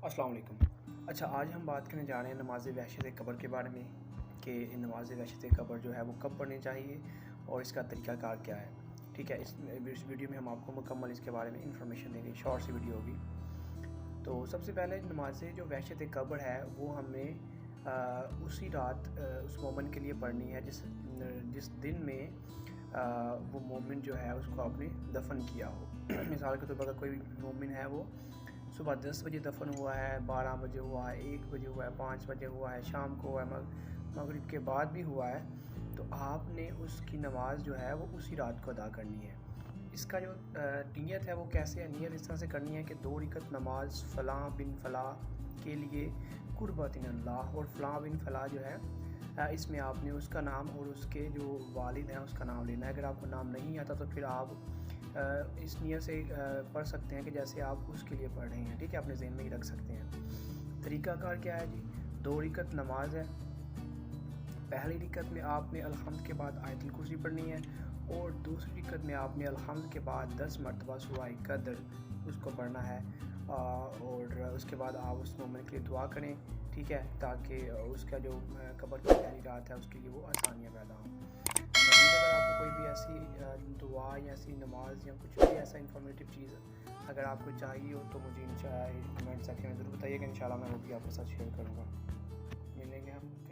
अस्सलाम वालेकुम। अच्छा, आज हम बात करने जा रहे हैं नमाज़ वहशत कब्र के बारे में कि नमाज़ वहशत कब्र जो है वो कब पढ़नी चाहिए और इसका तरीक़ाकार क्या है। ठीक है, इस वीडियो में हम आपको मुकम्मल इसके बारे में इंफॉर्मेशन देंगे। शॉर्ट सी वीडियो होगी। तो सबसे पहले नमाज़ जो वहशत कब्र है वो हमें उसी रात उस मोमिन के लिए पढ़नी है जिस दिन में वो मोमिन जो है उसको आपने दफन किया हो। मिसाल के तौर पर अगर कोई मोमिन है वो सुबह 10 बजे दफन हुआ है, 12 बजे हुआ है, 1 बजे हुआ है, 5 बजे हुआ है, शाम को हुआ है, मगरिब के बाद भी हुआ है, तो आपने उसकी नमाज़ जो है वो उसी रात को अदा करनी है। इसका जो नीयत है वो कैसे है, नीयत इस तरह से करनी है कि 2 रकात नमाज फ़लाँ बिन फ़लाँ के लिए कुर्बतिन अल्लाह, और फ़लाँ बिन फ़लाँ जो है इसमें आपने उसका नाम और उसके जो वालिद हैं उसका नाम लेना है। अगर आपको नाम नहीं आता तो फिर आप इस नियत से पढ़ सकते हैं कि जैसे आप उसके लिए पढ़ रहे हैं। ठीक है, अपने ज़हन में ही रख सकते हैं। तरीक़ाकार क्या है जी? 2 रकात नमाज है। पहली रकात में आपने अल-हम्द के बाद आयतुल कुर्सी पढ़नी है और दूसरी रकात में आपने अल-हम्द के बाद 10 मरतबा सूरह कद्र उसको पढ़ना है। और उसके बाद आप उस मोमिन के लिए दुआ करें, ठीक है, ताकि उसका जो कब्र की पहली रात है उसके लिए वो आसानियाँ पैदा हों। मज़ीद अगर आपको कोई भी ऐसी दुआ या ऐसी नमाज या कुछ भी ऐसा इंफॉर्मेटिव चीज़ अगर आपको चाहिए हो तो मुझे कमेंट सेक्शन में ज़रूर बताइएगा। इंशाल्लाह मैं वो भी आपके साथ शेयर करूँगा। मिलेंगे हम।